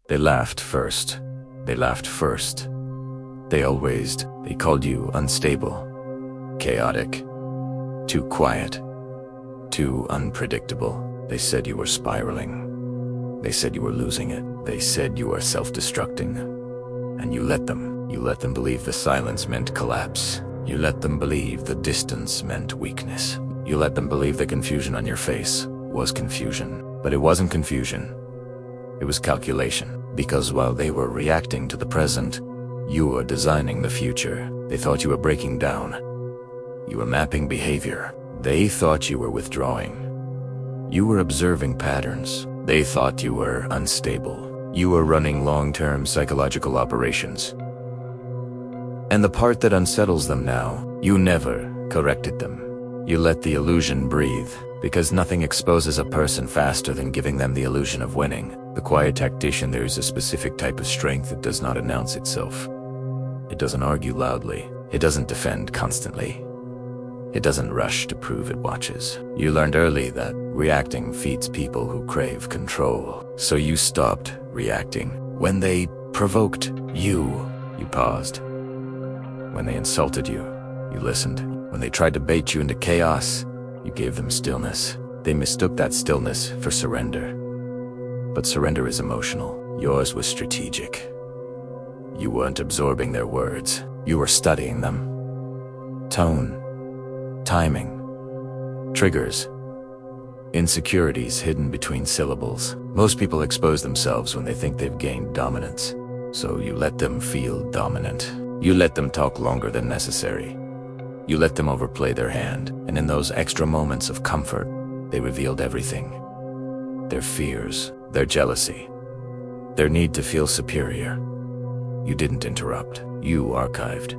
They laughed first. They laughed first. They called you unstable, chaotic, too quiet, too unpredictable. They said you were spiraling. They said you were losing it. They said you were self-destructing. And you let them. You let them believe the silence meant collapse. You let them believe the distance meant weakness. You let them believe the confusion on your face was confusion. But it wasn't confusion. It was calculation. Because while they were reacting to the present, you were designing the future. They thought you were breaking down. You were mapping behavior. They thought you were withdrawing. You were observing patterns. They thought you were unstable. You were running long-term psychological operations. And the part that unsettles them now, you never corrected them. You let the illusion breathe, because nothing exposes a person faster than giving them the illusion of winning. The quiet tactician, there is a specific type of strength that does not announce itself. It doesn't argue loudly. It doesn't defend constantly. It doesn't rush to prove it watches. You learned early that reacting feeds people who crave control. So you stopped reacting. When they provoked you, you paused. When they insulted you, you listened. When they tried to bait you into chaos, you gave them stillness. They mistook that stillness for surrender. But surrender is emotional. Yours was strategic. You weren't absorbing their words. You were studying them. Tone, timing, triggers, insecurities hidden between syllables. Most people expose themselves when they think they've gained dominance. So you let them feel dominant. You let them talk longer than necessary. You let them overplay their hand, and in those extra moments of comfort, they revealed everything. Their fears, their jealousy, their need to feel superior. You didn't interrupt. You archived.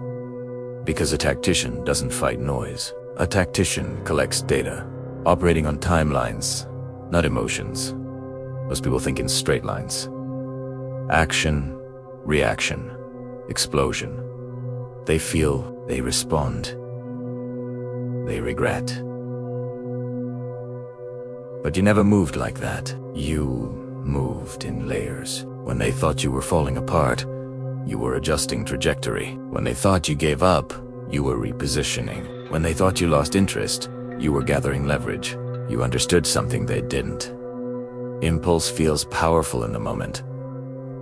Because a tactician doesn't fight noise. A tactician collects data, operating on timelines, not emotions. Most people think in straight lines. Action, reaction, explosion. They feel, they respond, they regret. But you never moved like that. You moved in layers. When they thought you were falling apart, you were adjusting trajectory. When they thought you gave up, you were repositioning. When they thought you lost interest, you were gathering leverage. You understood something they didn't. Impulse feels powerful in the moment,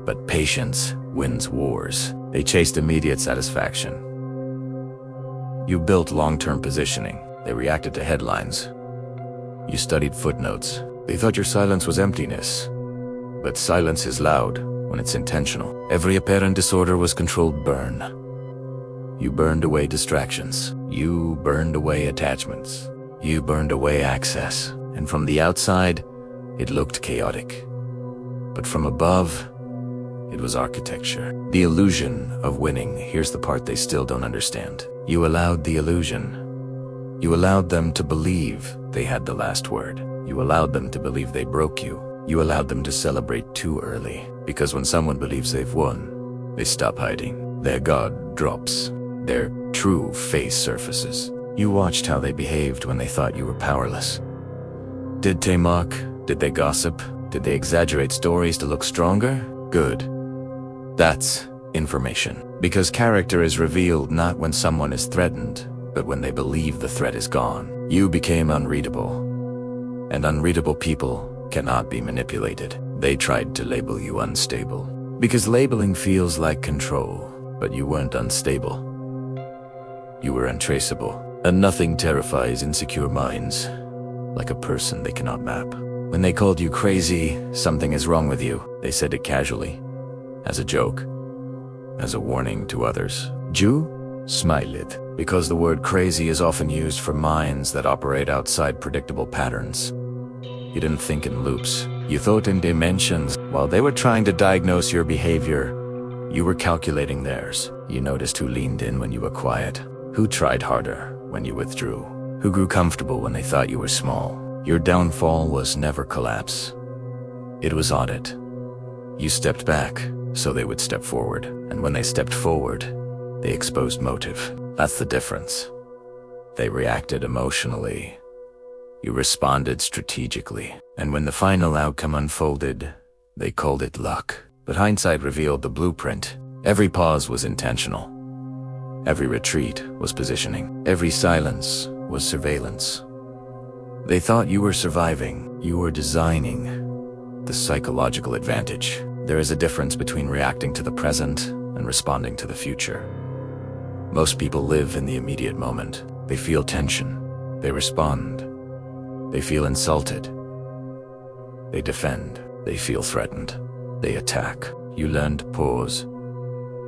but patience wins wars. They chased immediate satisfaction. You built long-term positioning. They reacted to headlines. You studied footnotes. They thought your silence was emptiness. But silence is loud when it's intentional. Every apparent disorder was controlled burn. You burned away distractions. You burned away attachments. You burned away access. And from the outside, it looked chaotic. But from above, it was architecture. The illusion of winning. Here's the part they still don't understand. You allowed the illusion. You allowed them to believe they had the last word. You allowed them to believe they broke you. You allowed them to celebrate too early. Because when someone believes they've won, they stop hiding. Their guard drops. Their true face surfaces. You watched how they behaved when they thought you were powerless. Did they mock? Did they gossip? Did they exaggerate stories to look stronger? Good. That's information. Because character is revealed not when someone is threatened, but when they believe the threat is gone. You became unreadable. And unreadable people cannot be manipulated. They tried to label you unstable. Because labeling feels like control, but you weren't unstable. You were untraceable. And nothing terrifies insecure minds like a person they cannot map. When they called you crazy, something is wrong with you. They said it casually, as a joke, as a warning to others. You smiled, because the word crazy is often used for minds that operate outside predictable patterns. You didn't think in loops. You thought in dimensions. While they were trying to diagnose your behavior, you were calculating theirs. You noticed who leaned in when you were quiet, who tried harder when you withdrew, who grew comfortable when they thought you were small. Your downfall was never collapse. It was audit. You stepped back, so they would step forward. And when they stepped forward, they exposed motive. That's the difference. They reacted emotionally. You responded strategically. And when the final outcome unfolded, they called it luck. But hindsight revealed the blueprint. Every pause was intentional. Every retreat was positioning. Every silence was surveillance. They thought you were surviving. You were designing the psychological advantage. There is a difference between reacting to the present and responding to the future. Most people live in the immediate moment. They feel tension. They respond. They feel insulted. They defend. They feel threatened. They attack. You learn to pause.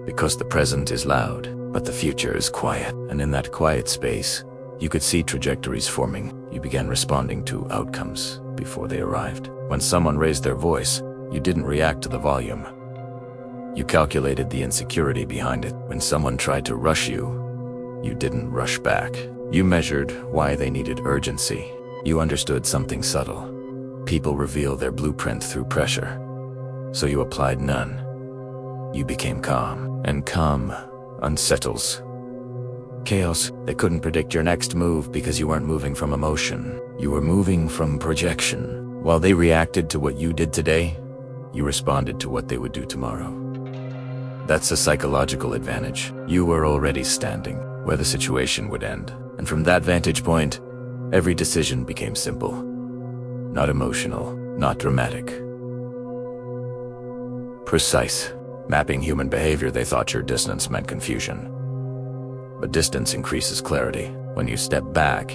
Because the present is loud, but the future is quiet. And in that quiet space, you could see trajectories forming. You began responding to outcomes before they arrived. When someone raised their voice, you didn't react to the volume. You calculated the insecurity behind it. When someone tried to rush you, you didn't rush back. You measured why they needed urgency. You understood something subtle. People reveal their blueprint through pressure. So you applied none. You became calm, and calm unsettles. Chaos, they couldn't predict your next move because you weren't moving from emotion. You were moving from projection. While they reacted to what you did today, you responded to what they would do tomorrow. That's a psychological advantage. You were already standing where the situation would end. And from that vantage point, every decision became simple. Not emotional, not dramatic. Precise. Mapping human behavior, they thought your distance meant confusion. But distance increases clarity. When you step back,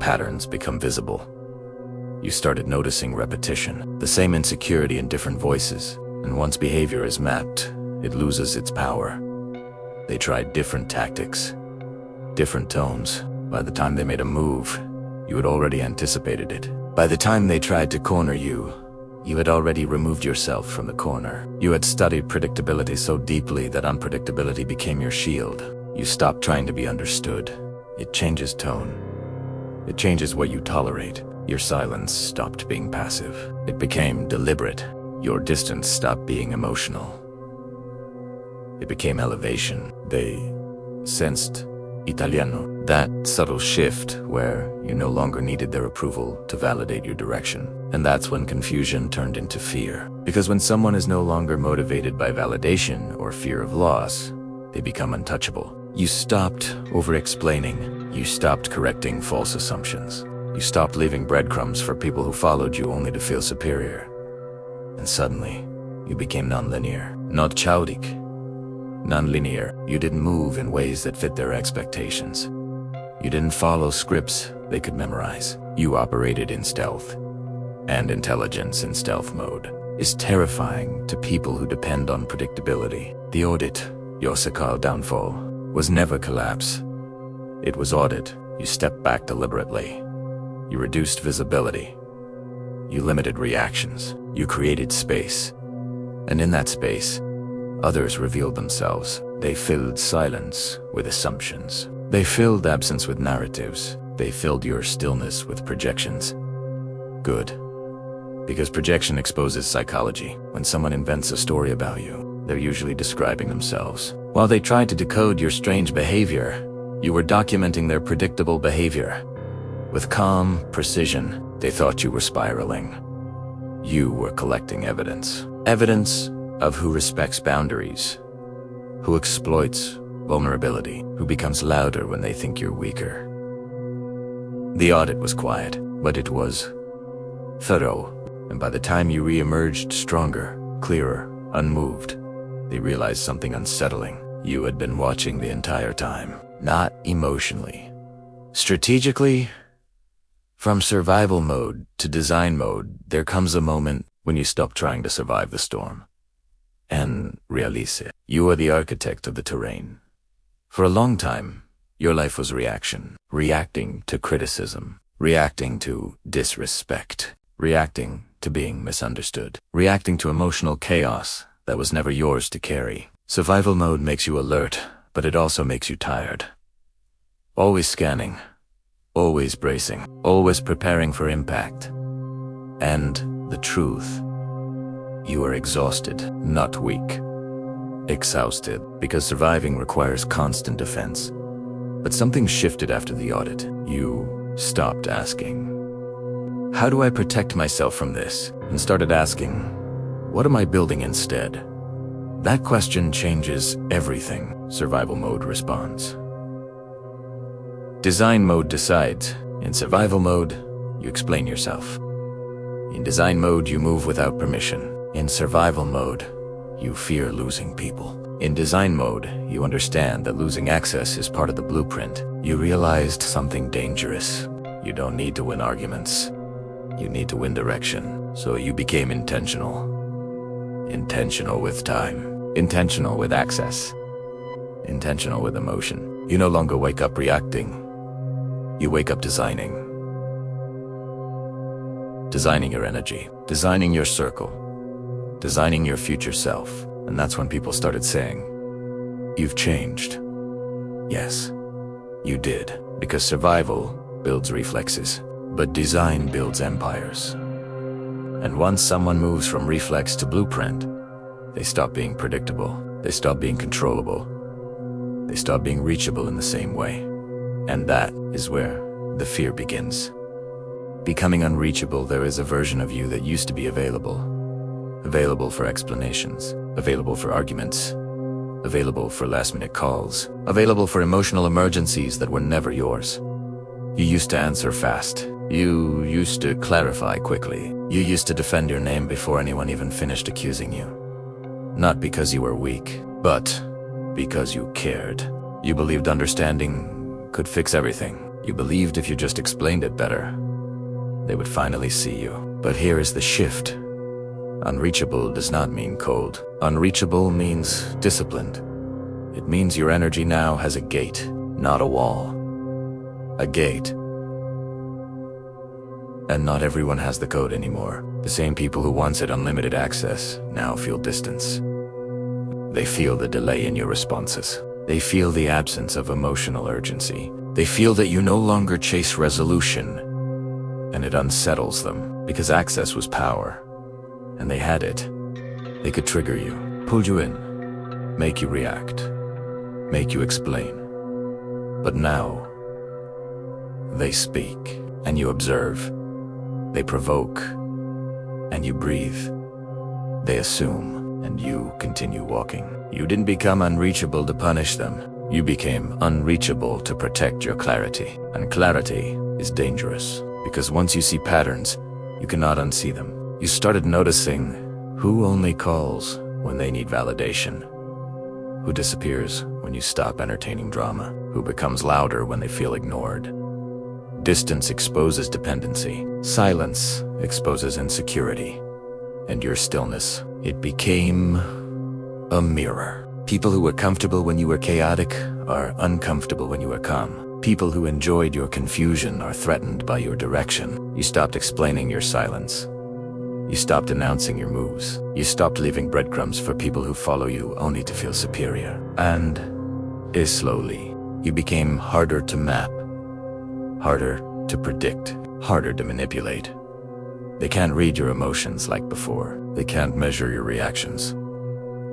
patterns become visible. You started noticing repetition, the same insecurity in different voices. And once behavior is mapped, it loses its power. They tried different tactics, different tones. By the time they made a move, you had already anticipated it. By the time they tried to corner you, you had already removed yourself from the corner. You had studied predictability so deeply that unpredictability became your shield. You stopped trying to be understood. It changes tone. It changes what you tolerate. Your silence stopped being passive. It became deliberate. Your distance stopped being emotional. It became elevation. They sensed Italiano, that subtle shift where you no longer needed their approval to validate your direction. And that's when confusion turned into fear. Because when someone is no longer motivated by validation or fear of loss, they become untouchable. You stopped over-explaining. You stopped correcting false assumptions. You stopped leaving breadcrumbs for people who followed you only to feel superior. And suddenly, you became nonlinear. Not chaotic. Nonlinear. You didn't move in ways that fit their expectations. You didn't follow scripts they could memorize. You operated in stealth. And intelligence in stealth mode is terrifying to people who depend on predictability. The audit, your Sakal downfall, was never collapse. It was audit. You stepped back deliberately. You reduced visibility. You limited reactions. You created space. And in that space, others revealed themselves. They filled silence with assumptions. They filled absence with narratives. They filled your stillness with projections. Good. Because projection exposes psychology. When someone invents a story about you, they're usually describing themselves. While they tried to decode your strange behavior, you were documenting their predictable behavior. With calm precision, they thought you were spiraling. You were collecting evidence. Evidence of who respects boundaries, who exploits vulnerability, who becomes louder when they think you're weaker. The audit was quiet, but it was thorough. And by the time you re-emerged stronger, clearer, unmoved, they realized something unsettling. You had been watching the entire time, not emotionally. Strategically, from survival mode to design mode, there comes a moment when you stop trying to survive the storm and realize it. You are the architect of the terrain. For a long time, your life was reaction, reacting to criticism, reacting to disrespect, reacting to being misunderstood, reacting to emotional chaos that was never yours to carry. Survival mode makes you alert, but it also makes you tired. Always scanning, always bracing, always preparing for impact. And the truth, you are exhausted, not weak. Exhausted, because surviving requires constant defense. But something shifted after the audit. You stopped asking, how do I protect myself from this? And started asking, what am I building instead? That question changes everything. Survival mode responds. Design mode decides. In survival mode, you explain yourself. In design mode, you move without permission. In survival mode, you fear losing people. In design mode, you understand that losing access is part of the blueprint. You realized something dangerous. You don't need to win arguments. You need to win direction. So you became intentional. Intentional with time. Intentional with access. Intentional with emotion. You no longer wake up reacting. You wake up designing. Designing your energy. Designing your circle. Designing your future self. And that's when people started saying, "You've changed." Yes, you did. Because survival builds reflexes, but design builds empires. And once someone moves from reflex to blueprint, they stop being predictable. They stop being controllable. They stop being reachable in the same way. And that is where the fear begins. Becoming unreachable, there is a version of you that used to be available. Available for explanations, available for arguments, available for last-minute calls, available for emotional emergencies that were never yours. You used to answer fast. You used to clarify quickly. You used to defend your name before anyone even finished accusing you. Not because you were weak, but because you cared. You believed understanding could fix everything. You believed if you just explained it better, they would finally see you. But here is the shift. Unreachable does not mean cold. Unreachable means disciplined. It means your energy now has a gate, not a wall. A gate. And not everyone has the code anymore. The same people who once had unlimited access now feel distance. They feel the delay in your responses. They feel the absence of emotional urgency. They feel that you no longer chase resolution. And it unsettles them, because access was power. And they had it. They could trigger you, pull you in, make you react, make you explain. But now, they speak, and you observe. They provoke, and you breathe. They assume, and you continue walking. You didn't become unreachable to punish them. You became unreachable to protect your clarity. And clarity is dangerous, because once you see patterns, you cannot unsee them. You started noticing who only calls when they need validation, who disappears when you stop entertaining drama, who becomes louder when they feel ignored. Distance exposes dependency. Silence exposes insecurity. And your stillness, it became a mirror. People who were comfortable when you were chaotic are uncomfortable when you are calm. People who enjoyed your confusion are threatened by your direction. You stopped explaining your silence. You stopped announcing your moves. You stopped leaving breadcrumbs for people who follow you only to feel superior. And slowly, you became harder to map, harder to predict, harder to manipulate. They can't read your emotions like before. They can't measure your reactions.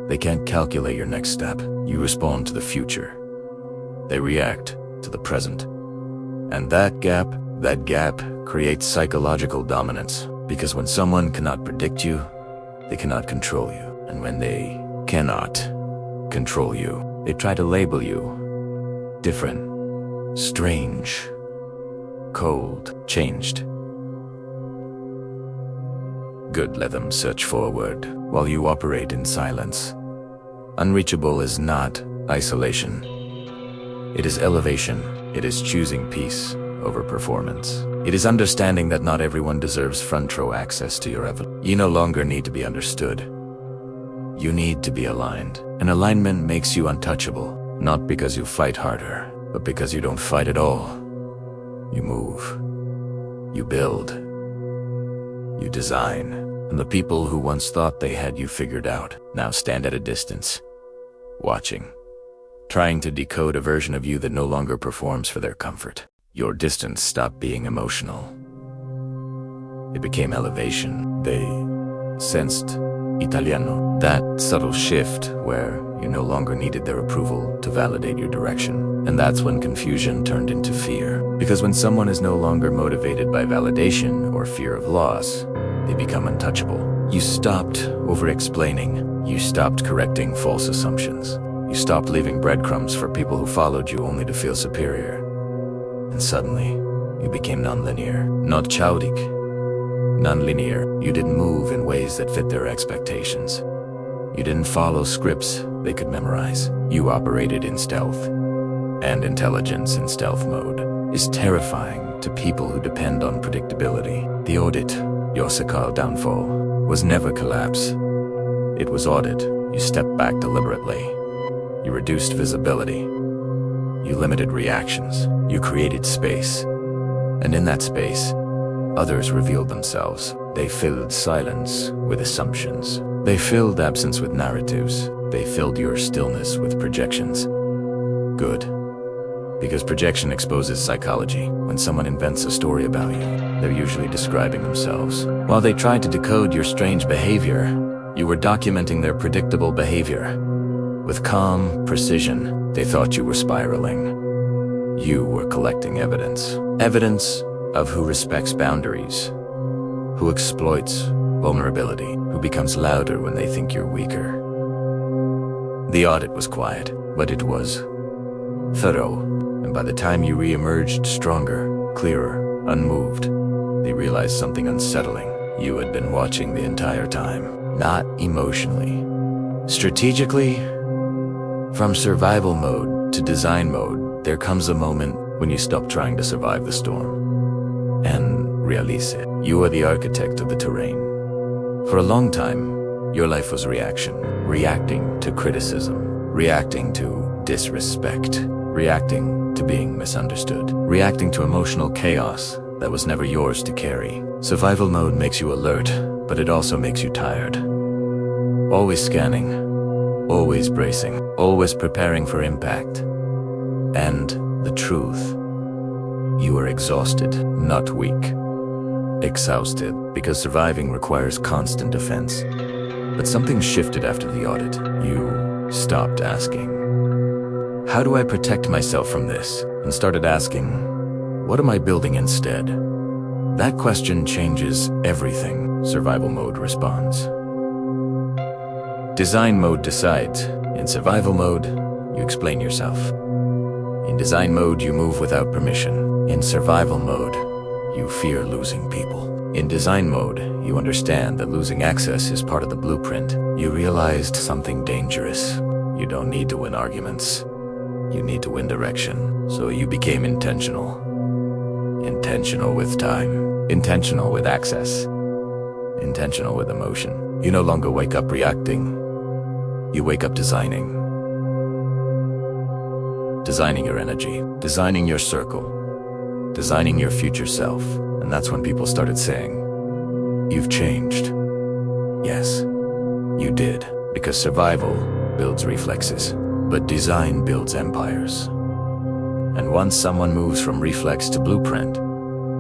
They can't calculate your next step. You respond to the future. They react to the present. And that gap creates psychological dominance. Because when someone cannot predict you, they cannot control you. And when they cannot control you, they try to label you different, strange, cold, changed. Good, let them search forward while you operate in silence. Unreachable is not isolation. It is elevation. It is choosing peace over performance. It is understanding that not everyone deserves front row access to your evidence. You no longer need to be understood. You need to be aligned. And alignment makes you untouchable, not because you fight harder, but because you don't fight at all. You move. You build. You design. And the people who once thought they had you figured out now stand at a distance, watching, trying to decode a version of you that no longer performs for their comfort. Your distance stopped being emotional. It became elevation. They sensed Italiano, that subtle shift where you no longer needed their approval to validate your direction. And that's when confusion turned into fear. Because when someone is no longer motivated by validation or fear of loss, they become untouchable. You stopped over-explaining. You stopped correcting false assumptions. You stopped leaving breadcrumbs for people who followed you only to feel superior. And suddenly, you became nonlinear. Not childic. Nonlinear. You didn't move in ways that fit their expectations. You didn't follow scripts they could memorize. You operated in stealth. And intelligence in stealth mode is terrifying to people who depend on predictability. The audit, your Sakal downfall, was never collapse. It was audit. You stepped back deliberately. You reduced visibility. You limited reactions. You created space. And in that space, others revealed themselves. They filled silence with assumptions. They filled absence with narratives. They filled your stillness with projections. Good. Because projection exposes psychology. When someone invents a story about you, they're usually describing themselves. While they tried to decode your strange behavior, you were documenting their predictable behavior. With calm precision, they thought you were spiraling. You were collecting evidence. Evidence of who respects boundaries, who exploits vulnerability, who becomes louder when they think you're weaker. The audit was quiet, but it was thorough. And by the time you re-emerged stronger, clearer, unmoved, they realized something unsettling. You had been watching the entire time. Not emotionally. Strategically, from survival mode to design mode, there comes a moment when you stop trying to survive the storm. And realize it. You are the architect of the terrain. For a long time, your life was reaction. Reacting to criticism. Reacting to disrespect. Reacting to being misunderstood. Reacting to emotional chaos that was never yours to carry. Survival mode makes you alert, but it also makes you tired. Always scanning, always bracing, always preparing for impact. And the truth, you are exhausted, not weak. Exhausted, because surviving requires constant defense. But something shifted after the audit. You stopped asking, how do I protect myself from this? And started asking, what am I building instead? That question changes everything. Survival mode responds. Design mode decides. In survival mode, you explain yourself. In design mode, you move without permission. In survival mode, you fear losing people. In design mode, you understand that losing access is part of the blueprint. You realized something dangerous. You don't need to win arguments. You need to win direction. So you became intentional. Intentional with time. Intentional with access. Intentional with emotion. You no longer wake up reacting. You wake up designing. Designing your energy. Designing your circle. Designing your future self. And that's when people started saying, you've changed. Yes, you did. Because survival builds reflexes. But design builds empires. And once someone moves from reflex to blueprint,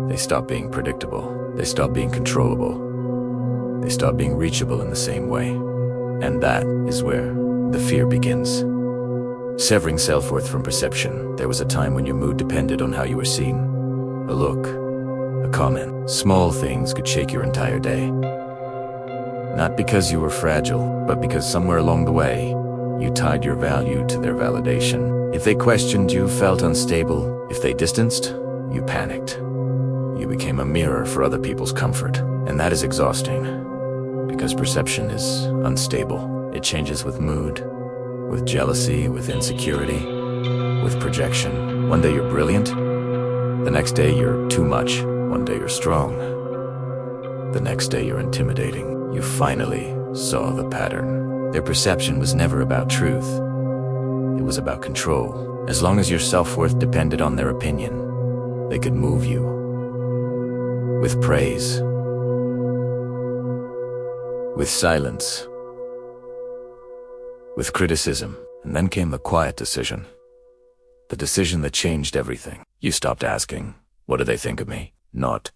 they stop being predictable. They stop being controllable. They stop being reachable in the same way. And that is where the fear begins. Severing self-worth from perception. There was a time when your mood depended on how you were seen. A look, a comment. Small things could shake your entire day. Not because you were fragile, but because somewhere along the way, you tied your value to their validation. If they questioned you, felt unstable. If they distanced, you panicked. You became a mirror for other people's comfort. And that is exhausting. Because perception is unstable. It changes with mood, with jealousy, with insecurity, with projection. One day you're brilliant. The next day you're too much. One day you're strong. The next day you're intimidating. You finally saw the pattern. Their perception was never about truth. It was about control. As long as your self-worth depended on their opinion, they could move you. With praise. With silence. With criticism. And then came the quiet decision. The decision that changed everything. You stopped asking, what do they think of me? Not,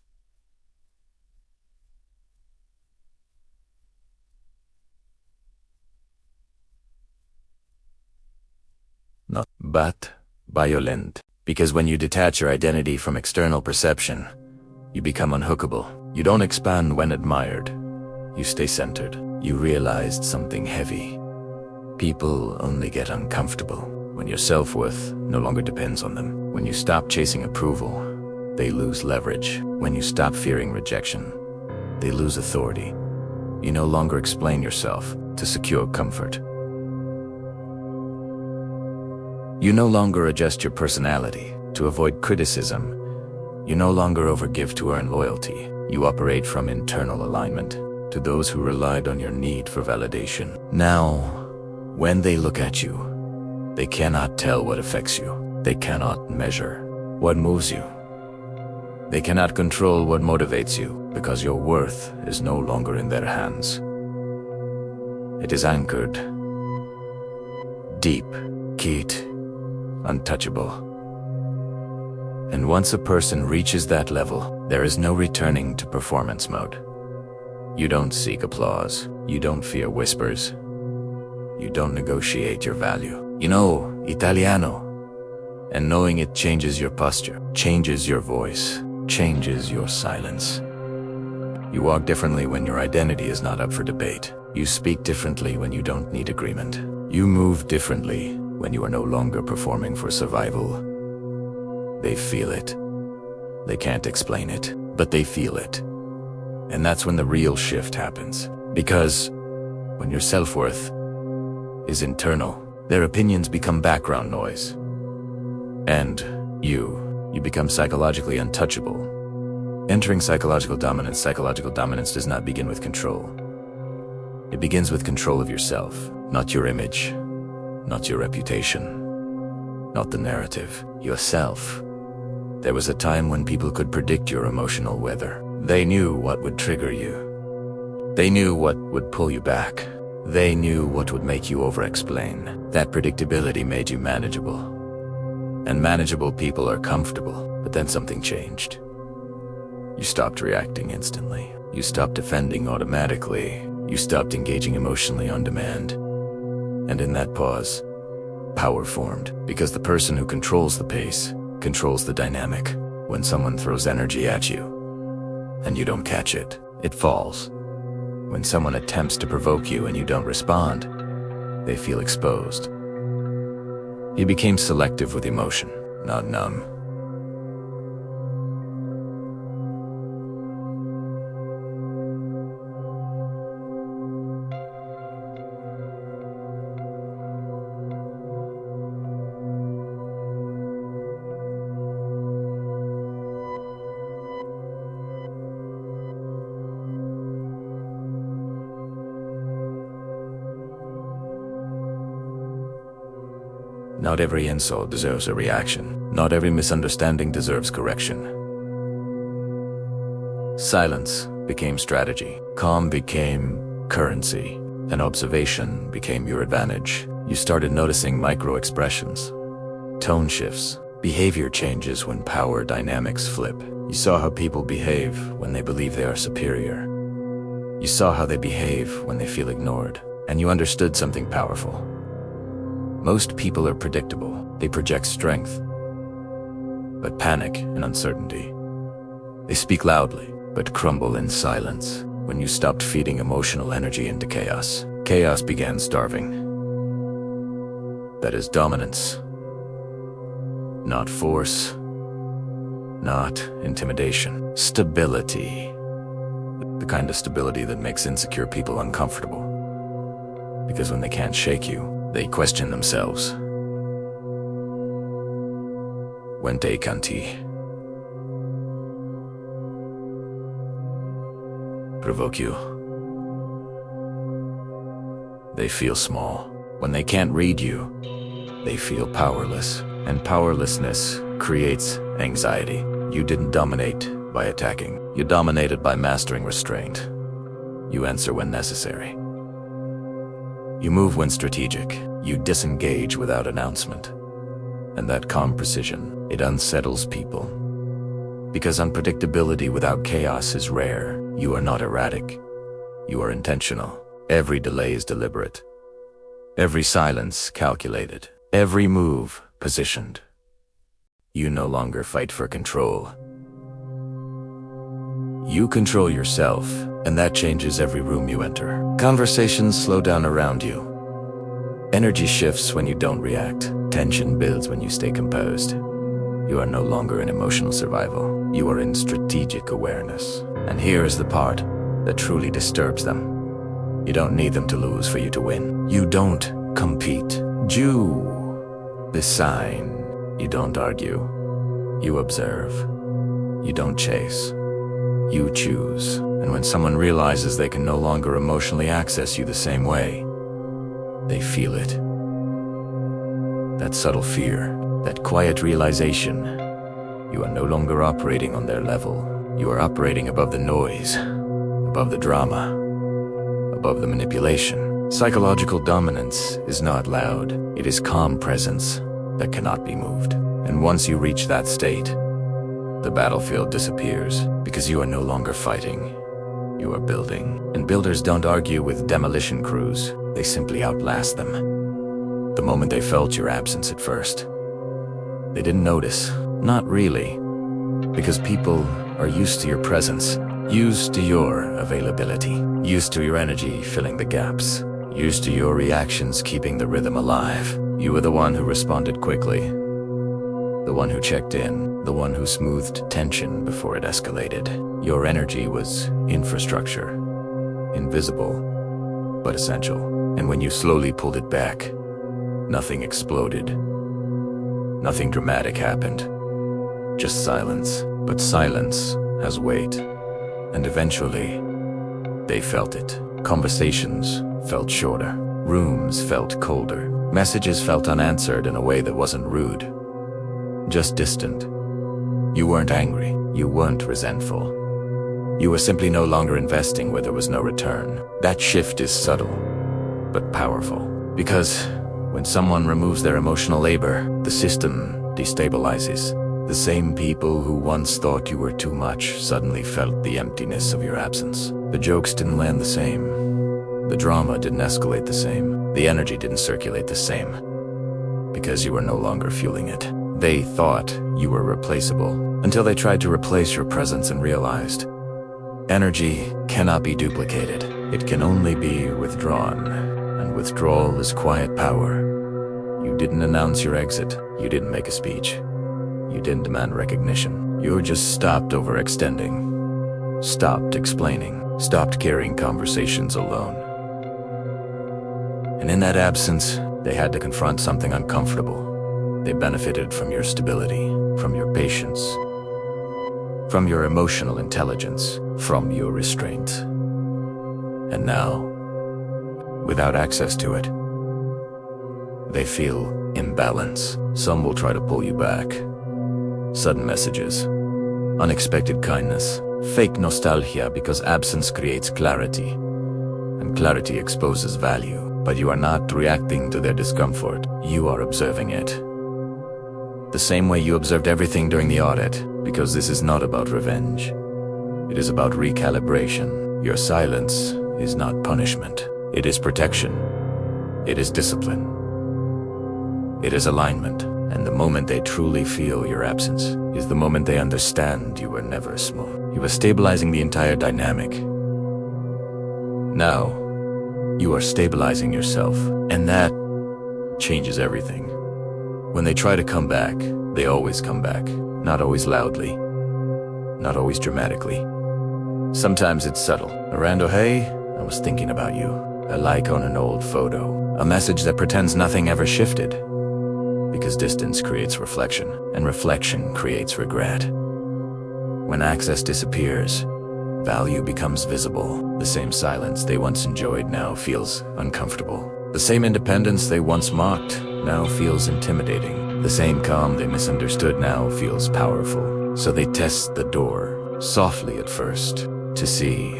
but violent. Because when you detach your identity from external perception, you become unhookable. You don't expand when admired. You stay centered. You realized something heavy. People only get uncomfortable when your self-worth no longer depends on them. When you stop chasing approval, they lose leverage. When you stop fearing rejection, they lose authority. You no longer explain yourself to secure comfort. You no longer adjust your personality to avoid criticism. You no longer overgive to earn loyalty. You operate from internal alignment to those who relied on your need for validation. Now, when they look at you, they cannot tell what affects you. They cannot measure what moves you. They cannot control what motivates you, because your worth is no longer in their hands. It is anchored, deep, keyed, untouchable. And once a person reaches that level, there is no returning to performance mode. You don't seek applause. You don't fear whispers. You don't negotiate your value. You know Italiano, and knowing it changes your posture, changes your voice, changes your silence. You walk differently when your identity is not up for debate. You speak differently when you don't need agreement. You move differently when you are no longer performing for survival. They feel it. They can't explain it, but they feel it. And that's when the real shift happens. Because when your self-worth is internal, their opinions become background noise. And you become psychologically untouchable. Entering psychological dominance does not begin with control. It begins with control of yourself, not your image, not your reputation, not the narrative, yourself. There was a time when people could predict your emotional weather. They knew what would trigger you. They knew what would pull you back. They knew what would make you over-explain. That predictability made you manageable. And manageable people are comfortable. But then something changed. You stopped reacting instantly. You stopped defending automatically. You stopped engaging emotionally on demand. And in that pause, power formed. Because the person who controls the pace controls the dynamic. When someone throws energy at you, and you don't catch it, it falls. When someone attempts to provoke you and you don't respond, they feel exposed. You became selective with emotion, not numb. Not every insult deserves a reaction. Not every misunderstanding deserves correction. Silence became strategy. Calm became currency. And observation became your advantage. You started noticing micro-expressions, tone shifts, behavior changes when power dynamics flip. You saw how people behave when they believe they are superior. You saw how they behave when they feel ignored. And you understood something powerful. Most people are predictable. They project strength, but panic and uncertainty. They speak loudly, but crumble in silence. When you stopped feeding emotional energy into chaos, chaos began starving. That is dominance. Not force, not intimidation. Stability. The kind of stability that makes insecure people uncomfortable. Because when they can't shake you, they question themselves. When te canti provoke you, they feel small. When they can't read you, they feel powerless. And powerlessness creates anxiety. You didn't dominate by attacking. You dominated by mastering restraint. You answer when necessary. You move when strategic. You disengage without announcement. And that calm precision, it unsettles people. Because unpredictability without chaos is rare. You are not erratic. You are intentional. Every delay is deliberate. Every silence calculated. Every move positioned. You no longer fight for control. You control yourself, And that changes every room you enter. Conversations slow down around you. Energy shifts when you don't react. Tension builds when you stay composed. You are no longer in emotional survival. You are in strategic awareness. And here is the part that truly disturbs them. You don't need them to lose for you to win. You don't compete. You design. You don't argue. You observe. You don't chase. You choose. And when someone realizes they can no longer emotionally access you the same way, they feel it. That subtle fear, that quiet realization, you are no longer operating on their level. You are operating above the noise, above the drama, above the manipulation. Psychological dominance is not loud. It is calm presence that cannot be moved. And once you reach that state, the battlefield disappears because you are no longer fighting. You are building. And builders don't argue with demolition crews. They simply outlast them. The moment they felt your absence at first, they didn't notice. Not really. Because people are used to your presence, used to your availability, used to your energy filling the gaps, used to your reactions keeping the rhythm alive. You were the one who responded quickly, the one who checked in, the one who smoothed tension before it escalated. Your energy was infrastructure, invisible, but essential. And when you slowly pulled it back, nothing exploded. Nothing dramatic happened. Just silence. But silence has weight. And eventually, they felt it. Conversations felt shorter. Rooms felt colder. Messages felt unanswered in a way that wasn't rude, just distant. You weren't angry. You weren't resentful. You were simply no longer investing where there was no return. That shift is subtle, but powerful. Because when someone removes their emotional labor, the system destabilizes. The same people who once thought you were too much suddenly felt the emptiness of your absence. The jokes didn't land the same. The drama didn't escalate the same. The energy didn't circulate the same. Because you were no longer fueling it. They thought you were replaceable, until they tried to replace your presence and realized energy cannot be duplicated. It can only be withdrawn, and withdrawal is quiet power. You didn't announce your exit. You didn't make a speech. You didn't demand recognition. You just stopped overextending, stopped explaining, stopped carrying conversations alone. And in that absence, they had to confront something uncomfortable. They benefited from your stability, from your patience, from your emotional intelligence, from your restraint. And now, without access to it, they feel imbalance. Some will try to pull you back. Sudden messages, unexpected kindness, fake nostalgia because absence creates clarity, and clarity exposes value. But you are not reacting to their discomfort, you are observing it. The same way you observed everything during the audit, because this is not about revenge. It is about recalibration. Your silence is not punishment. It is protection. It is discipline. It is alignment. And the moment they truly feel your absence is the moment they understand you were never smooth. You were stabilizing the entire dynamic. Now, you are stabilizing yourself, and that changes everything. When they try to come back, they always come back. Not always loudly, not always dramatically. Sometimes it's subtle. Miranda, hey, I was thinking about you. A like on an old photo. A message that pretends nothing ever shifted. Because distance creates reflection, and reflection creates regret. When access disappears, value becomes visible. The same silence they once enjoyed now feels uncomfortable. The same independence they once mocked now feels intimidating. The same calm they misunderstood now feels powerful. So they test the door, softly at first, to see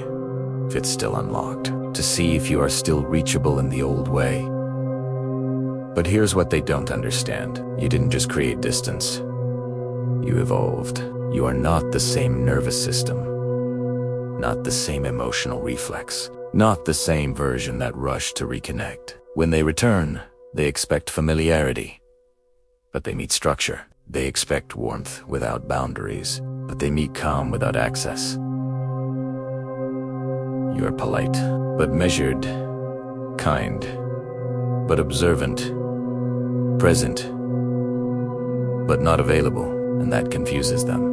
if it's still unlocked, to see if you are still reachable in the old way. But here's what they don't understand. You didn't just create distance. You evolved. You are not the same nervous system. Not the same emotional reflex. Not the same version that rushed to reconnect. When they return, they expect familiarity. But they meet structure. They expect warmth without boundaries. But they meet calm without access. You are polite, but measured, kind, but observant, present, but not available, and that confuses them.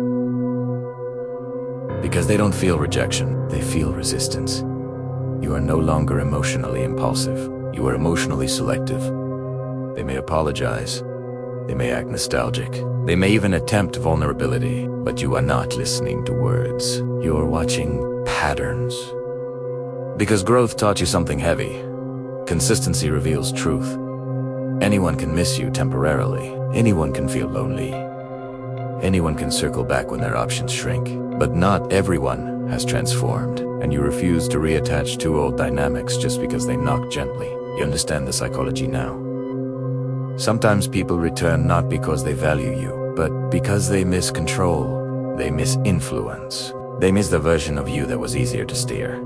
Because they don't feel rejection, they feel resistance. You are no longer emotionally impulsive. You are emotionally selective. They may apologize. They may act nostalgic. They may even attempt vulnerability, but you are not listening to words. You are watching patterns. Because growth taught you something heavy. Consistency reveals truth. Anyone can miss you temporarily. Anyone can feel lonely. Anyone can circle back when their options shrink. But not everyone has transformed, and you refuse to reattach two old dynamics just because they knock gently. You understand the psychology now. Sometimes people return not because they value you, but because they miss control. They miss influence. They miss the version of you that was easier to steer.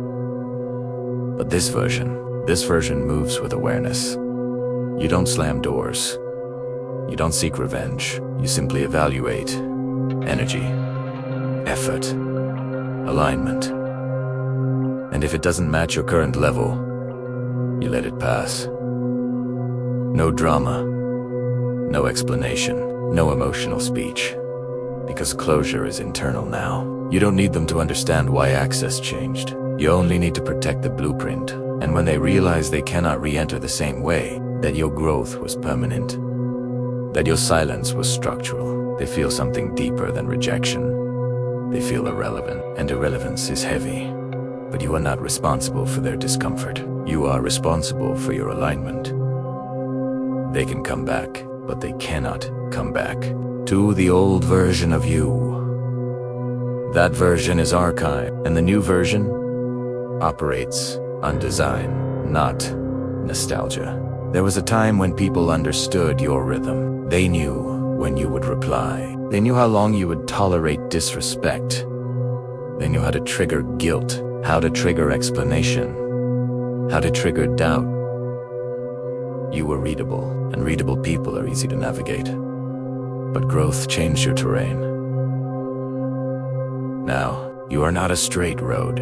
But this version moves with awareness. You don't slam doors. You don't seek revenge. You simply evaluate energy, effort, alignment. And if it doesn't match your current level, you let it pass. No drama, no explanation, no emotional speech. Because closure is internal now. You don't need them to understand why access changed. You only need to protect the blueprint. And when they realize they cannot re-enter the same way, that your growth was permanent, that your silence was structural, they feel something deeper than rejection. They feel irrelevant, and irrelevance is heavy. But you are not responsible for their discomfort. You are responsible for your alignment. They can come back, but they cannot come back to the old version of you. That version is archived, and the new version operates on design, not nostalgia. There was a time when people understood your rhythm. They knew when you would reply. They knew how long you would tolerate disrespect. They knew how to trigger guilt, how to trigger explanation, how to trigger doubt. You were readable, and readable people are easy to navigate. But growth changed your terrain. Now, you are not a straight road.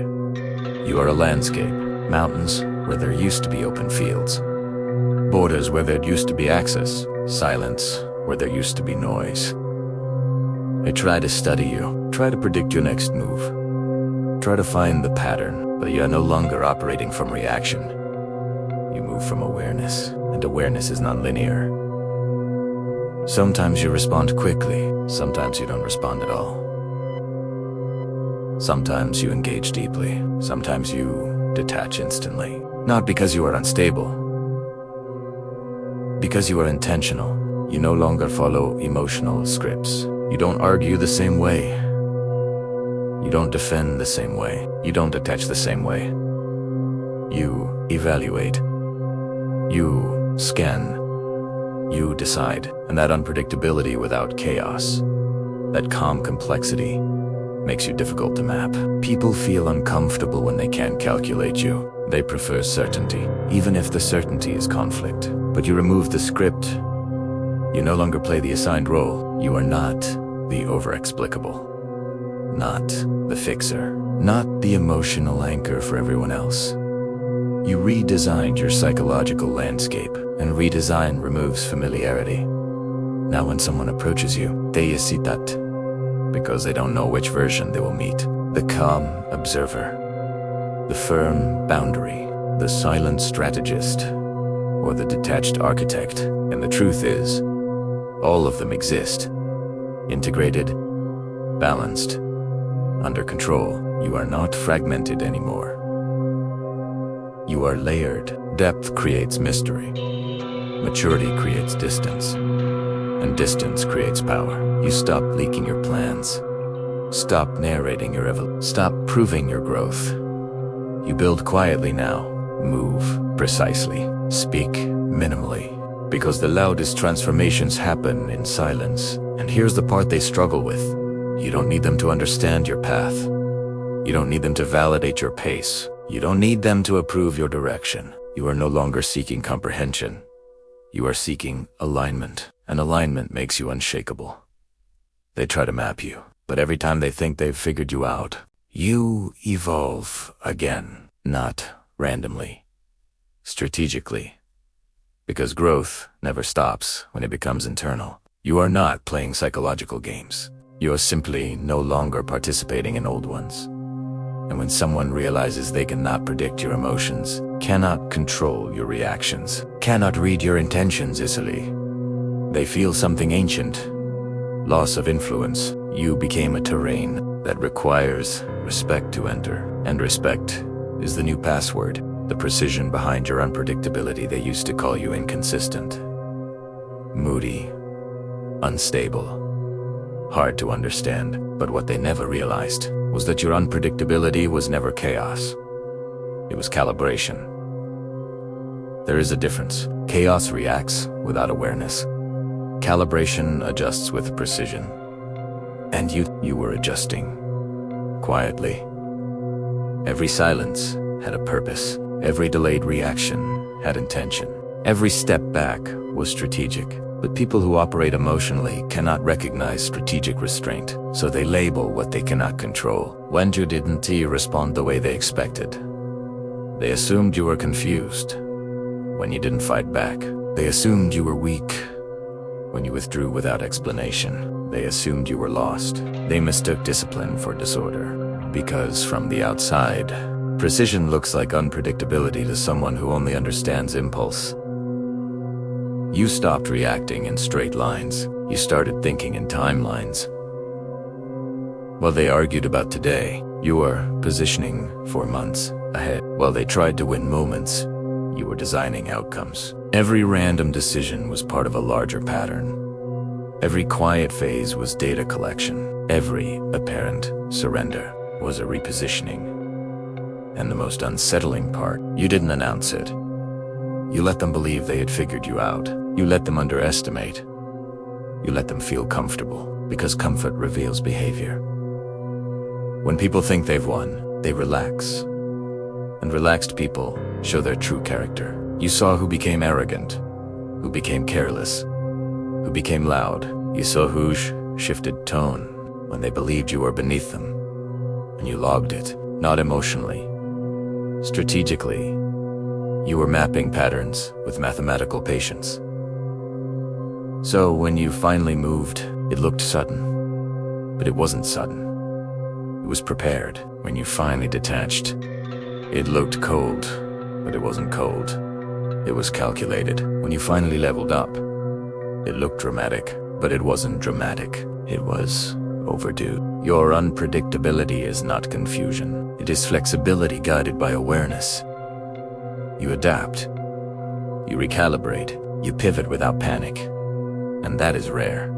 You are a landscape. Mountains where there used to be open fields. Borders where there used to be access. Silence where there used to be noise. I try to study you. Try to predict your next move. Try to find the pattern, but you are no longer operating from reaction. You move from awareness, and awareness is nonlinear. Sometimes you respond quickly, sometimes you don't respond at all. Sometimes you engage deeply, sometimes you detach instantly. Not because you are unstable, because you are intentional. You no longer follow emotional scripts. You don't argue the same way. You don't defend the same way. You don't attach the same way. You evaluate. You scan. You decide. And that unpredictability without chaos, that calm complexity, makes you difficult to map. People feel uncomfortable when they can't calculate you. They prefer certainty, even if the certainty is conflict. But you remove the script. You no longer play the assigned role. You are not the over-explicable, not the fixer, not the emotional anchor for everyone else. You redesigned your psychological landscape, and redesign removes familiarity. Now when someone approaches you, they hesitate, because they don't know which version they will meet. The calm observer, the firm boundary, the silent strategist, or the detached architect. And the truth is, all of them exist. Integrated, balanced, under control. You are not fragmented anymore. You are layered. Depth creates mystery. Maturity creates distance. And distance creates power. You stop leaking your plans. Stop narrating your evolution. Stop proving your growth. You build quietly now. Move precisely. Speak minimally. Because the loudest transformations happen in silence. And here's the part they struggle with. You don't need them to understand your path. You don't need them to validate your pace. You don't need them to approve your direction. You are no longer seeking comprehension. You are seeking alignment. And alignment makes you unshakable. They try to map you, but every time they think they've figured you out, you evolve again. not randomly, strategically. Because growth never stops when it becomes internal. You are not playing psychological games. You are simply no longer participating in old ones. And when someone realizes they cannot predict your emotions, cannot control your reactions, cannot read your intentions easily, they feel something ancient, loss of influence. You became a terrain that requires respect to enter. And respect is the new password. The precision behind your unpredictability. They used to call you inconsistent, moody, unstable, hard to understand. But what they never realized was that your unpredictability was never chaos. It was calibration. There is a difference. Chaos reacts without awareness. Calibration adjusts with precision. And you were adjusting quietly. Every silence had a purpose. Every delayed reaction had intention. Every step back was strategic. But people who operate emotionally cannot recognize strategic restraint, so they label what they cannot control. When you didn't respond the way they expected, they assumed you were confused. When you didn't fight back, they assumed you were weak. When you withdrew without explanation, they assumed you were lost. They mistook discipline for disorder. Because from the outside, precision looks like unpredictability to someone who only understands impulse. You stopped reacting in straight lines. You started thinking in timelines. While they argued about today, you were positioning for months ahead. While they tried to win moments, you were designing outcomes. Every random decision was part of a larger pattern. Every quiet phase was data collection. Every apparent surrender was a repositioning. And the most unsettling part, you didn't announce it. You let them believe they had figured you out. You let them underestimate. You let them feel comfortable, because comfort reveals behavior. When people think they've won, they relax. And relaxed people show their true character. You saw who became arrogant, who became careless, who became loud. You saw who shifted tone when they believed you were beneath them. And you logged it, not emotionally, strategically. You were mapping patterns with mathematical patience. So when you finally moved, it looked sudden. But it wasn't sudden. It was prepared. When you finally detached, it looked cold, but it wasn't cold. It was calculated. When you finally leveled up, it looked dramatic, but it wasn't dramatic. It was overdue. Your unpredictability is not confusion. It is flexibility guided by awareness. You adapt. You recalibrate. You pivot without panic. And that is rare.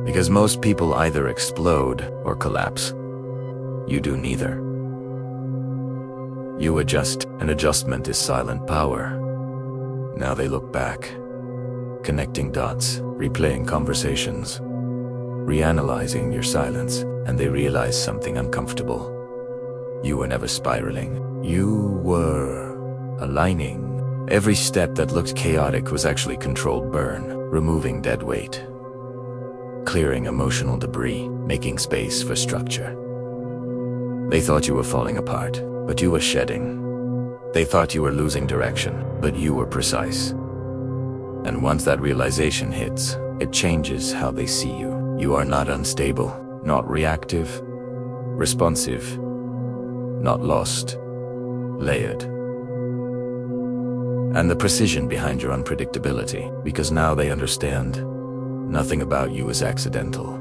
Because most people either explode or collapse. You do neither. You adjust, and adjustment is silent power. Now they look back, connecting dots, replaying conversations, reanalyzing your silence, and they realize something uncomfortable. You were never spiraling. You were aligning. Every step that looked chaotic was actually controlled burn, removing dead weight, clearing emotional debris, making space for structure. They thought you were falling apart, but you were shedding. They thought you were losing direction, but you were precise. And once that realization hits, it changes how they see you. You are not unstable, not reactive, responsive, not lost, layered. And the precision behind your unpredictability, because now they understand nothing about you is accidental.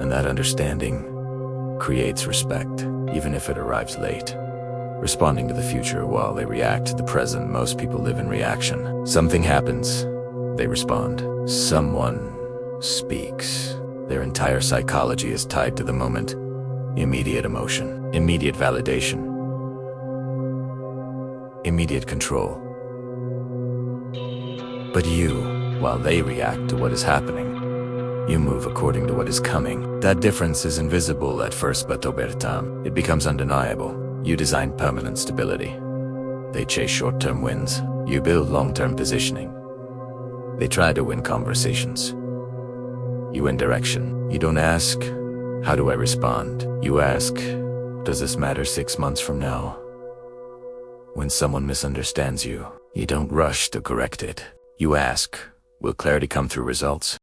And that understanding creates respect, even if it arrives late. Responding to the future while they react to the present. Most people live in reaction. Something happens, they respond. Someone speaks. Their entire psychology is tied to the moment. Immediate emotion, immediate validation, immediate control. But you, while they react to what is happening, you move according to what is coming. That difference is invisible at first, but over time, it becomes undeniable. You design permanent stability. They chase short-term wins. You build long-term positioning. They try to win conversations. You win direction. You don't ask, how do I respond? You ask, does this matter 6 months from now? When someone misunderstands you, you don't rush to correct it. You ask, will clarity come through results?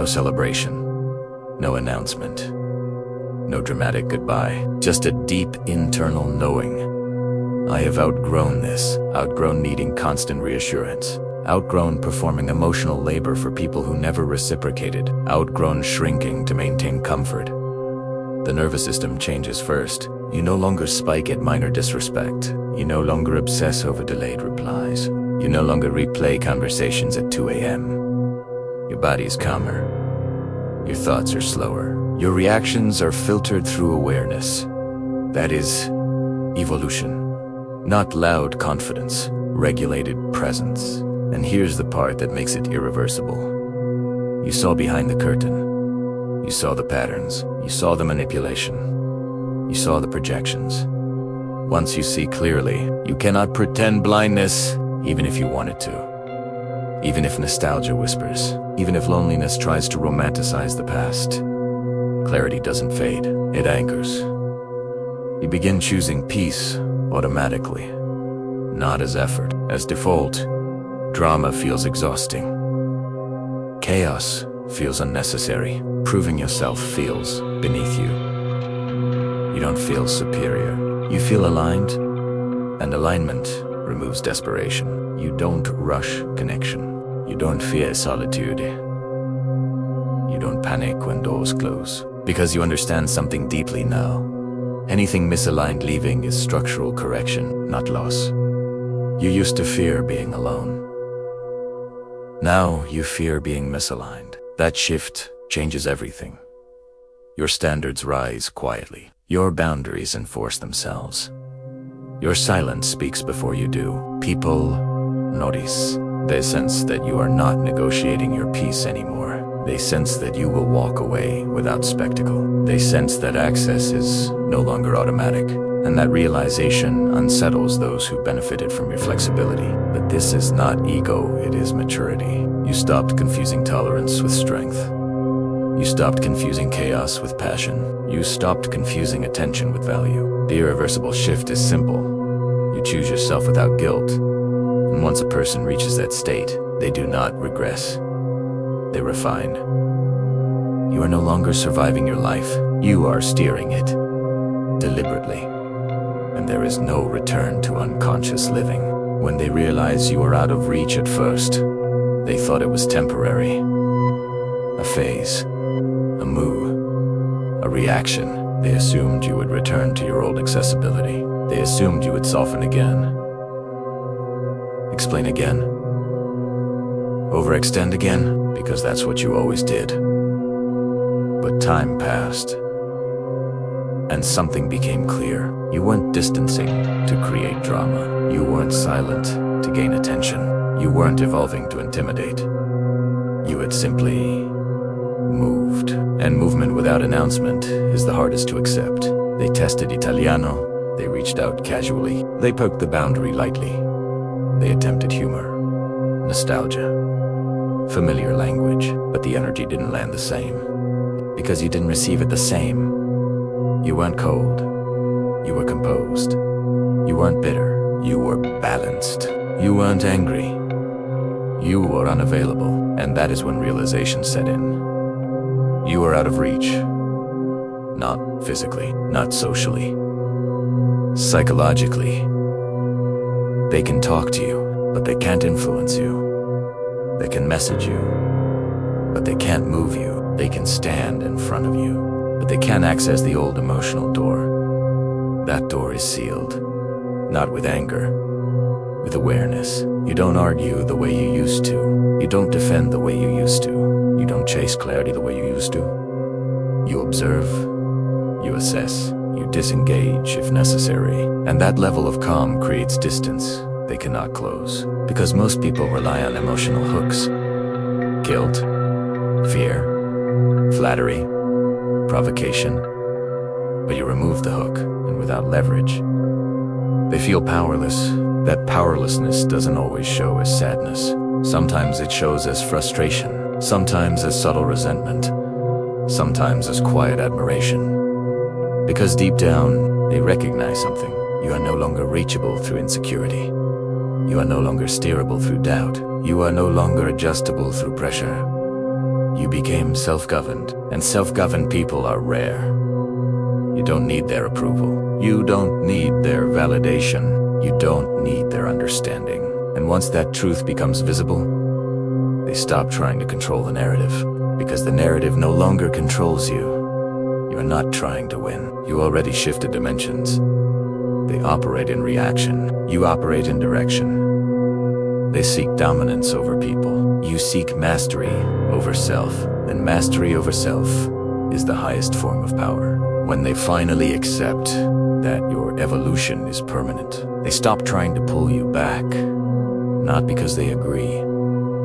No celebration, no announcement, no dramatic goodbye, just a deep internal knowing. I have outgrown this, outgrown needing constant reassurance, outgrown performing emotional labor for people who never reciprocated, outgrown shrinking to maintain comfort. The nervous system changes first. You no longer spike at minor disrespect. You no longer obsess over delayed replies. You no longer replay conversations at 2 a.m. Your body is calmer. Your thoughts are slower. Your reactions are filtered through awareness. That is evolution. Not loud confidence, regulated presence. And here's the part that makes it irreversible. You saw behind the curtain. You saw the patterns. You saw the manipulation. You saw the projections. Once you see clearly, you cannot pretend blindness, even if you wanted to. Even if nostalgia whispers, even if loneliness tries to romanticize the past, clarity doesn't fade, it anchors. You begin choosing peace automatically, not as effort, as default. Drama feels exhausting. Chaos feels unnecessary. Proving yourself feels beneath you. You don't feel superior. You feel aligned, and alignment removes desperation. You don't rush connection. You don't fear solitude. You don't panic when doors close, because you understand something deeply now. Anything misaligned leaving is structural correction, not loss. You used to fear being alone. Now you fear being misaligned. That shift changes everything. Your standards rise quietly. Your boundaries enforce themselves. Your silence speaks before you do. People notice. They sense that you are not negotiating your peace anymore. They sense that you will walk away without spectacle. They sense that access is no longer automatic. And that realization unsettles those who benefited from your flexibility. But this is not ego, it is maturity. You stopped confusing tolerance with strength. You stopped confusing chaos with passion. You stopped confusing attention with value. The irreversible shift is simple. You choose yourself without guilt. And once a person reaches that state, they do not regress. They refine. You are no longer surviving your life. You are steering it. Deliberately. And there is no return to unconscious living. When they realize you are out of reach at first, they thought it was temporary. A phase. A mood. A reaction. They assumed you would return to your old accessibility. They assumed you would soften again. Explain again. Overextend again, because that's what you always did. But time passed. And something became clear. You weren't distancing to create drama. You weren't silent to gain attention. You weren't evolving to intimidate. You had simply moved. And movement without announcement is the hardest to accept. They tested Italiano. They reached out casually. They poked the boundary lightly. They attempted humor, nostalgia, familiar language, but the energy didn't land the same. Because you didn't receive it the same. You weren't cold. You were composed. You weren't bitter. You were balanced. You weren't angry. You were unavailable. And that is when realization set in. You were out of reach. Not physically, not socially. Psychologically. They can talk to you, but they can't influence you. They can message you, but they can't move you. They can stand in front of you, but they can't access the old emotional door. That door is sealed, not with anger, with awareness. You don't argue the way you used to. You don't defend the way you used to. You don't chase clarity the way you used to. You observe, you assess, you disengage if necessary. And that level of calm creates distance they cannot close. Because most people rely on emotional hooks. Guilt, fear, flattery, provocation. But you remove the hook, and without leverage, they feel powerless. That powerlessness doesn't always show as sadness. Sometimes it shows as frustration. Sometimes as subtle resentment. Sometimes as quiet admiration. Because deep down, they recognize something. You are no longer reachable through insecurity. You are no longer steerable through doubt. You are no longer adjustable through pressure. You became self-governed, and self-governed people are rare. You don't need their approval. You don't need their validation. You don't need their understanding. And once that truth becomes visible, they stop trying to control the narrative. Because the narrative no longer controls you. You are not trying to win. You already shifted dimensions. They operate in reaction. You operate in direction. They seek dominance over people. You seek mastery over self. And mastery over self is the highest form of power. When they finally accept that your evolution is permanent, they stop trying to pull you back. Not because they agree,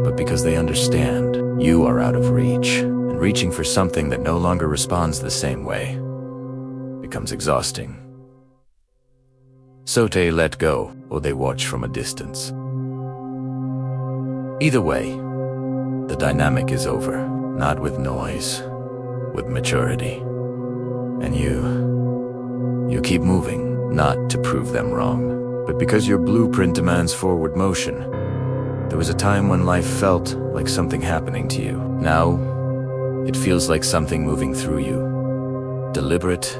but because they understand. You are out of reach. And reaching for something that no longer responds the same way becomes exhausting. So they let go, or they watch from a distance. Either way, the dynamic is over. Not with noise, with maturity. And you keep moving, not to prove them wrong, but because your blueprint demands forward motion. There was a time when life felt like something happening to you. Now, it feels like something moving through you. Deliberate,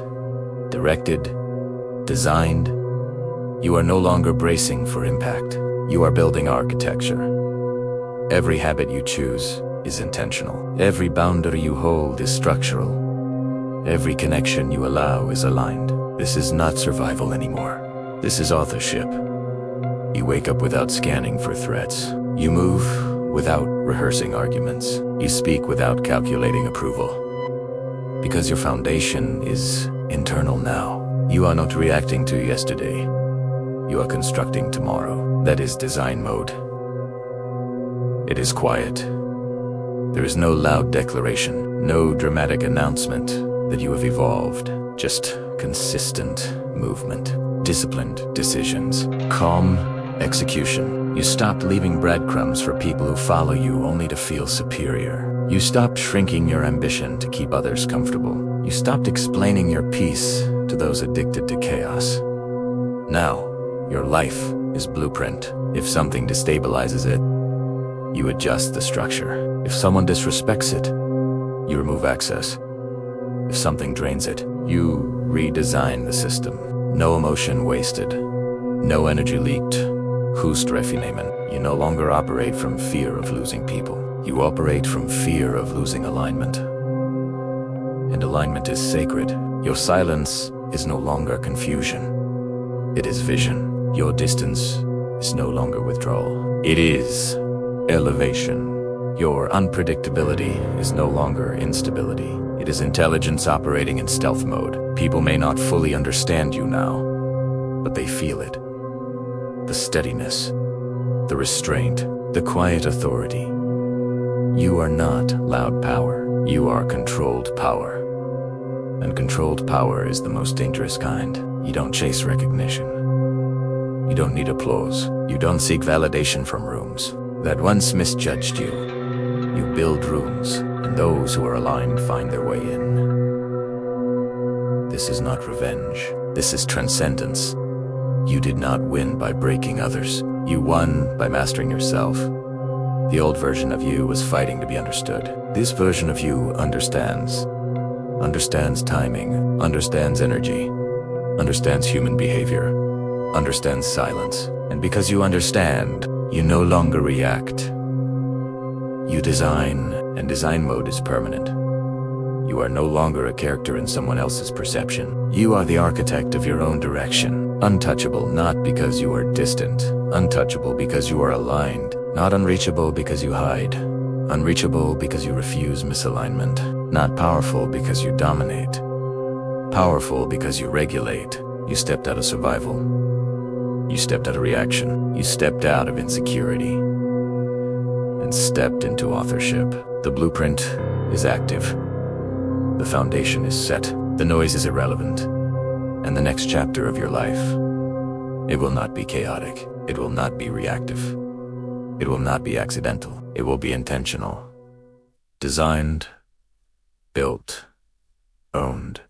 directed, designed. You are no longer bracing for impact. You are building architecture. Every habit you choose is intentional. Every boundary you hold is structural. Every connection you allow is aligned. This is not survival anymore. This is authorship. You wake up without scanning for threats. You move without rehearsing arguments. You speak without calculating approval. Because your foundation is internal now. You are not reacting to yesterday. You are constructing tomorrow. That is design mode. It is quiet. There is no loud declaration, no dramatic announcement that you have evolved. Just consistent movement, disciplined decisions, calm execution. You stopped leaving breadcrumbs for people who follow you only to feel superior. You stopped shrinking your ambition to keep others comfortable. You stopped explaining your peace to those addicted to chaos. Now, your life is blueprint. If something destabilizes it, you adjust the structure. If someone disrespects it, you remove access. If something drains it, you redesign the system. No emotion wasted. No energy leaked. Höchstrefinement. You no longer operate from fear of losing people. You operate from fear of losing alignment. And alignment is sacred. Your silence is no longer confusion. It is vision. Your distance is no longer withdrawal. It is elevation. Your unpredictability is no longer instability. It is intelligence operating in stealth mode. People may not fully understand you now, but they feel it. The steadiness, the restraint, the quiet authority. You are not loud power. You are controlled power. And controlled power is the most dangerous kind. You don't chase recognition. You don't need applause. You don't seek validation from rooms that once misjudged you. You build rooms, and those who are aligned find their way in. This is not revenge. This is transcendence. You did not win by breaking others. You won by mastering yourself. The old version of you was fighting to be understood. This version of you understands. Understands timing, understands energy, understands human behavior, understands silence. And because you understand, you no longer react. You design, and design mode is permanent. You are no longer a character in someone else's perception. You are the architect of your own direction. Untouchable not because you are distant. Untouchable because you are aligned. Not unreachable because you hide. Unreachable because you refuse misalignment. Not powerful because you dominate. Powerful because you regulate. You stepped out of survival. You stepped out of reaction. You stepped out of insecurity. And stepped into authorship. The blueprint is active. The foundation is set. The noise is irrelevant. And the next chapter of your life, it will not be chaotic. It will not be reactive. It will not be accidental. It will be intentional. Designed, built, owned.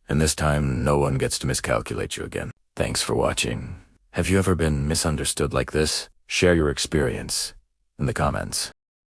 And this time, no one gets to miscalculate you again. Thanks for watching. Have you ever been misunderstood like this? Share your experience in the comments.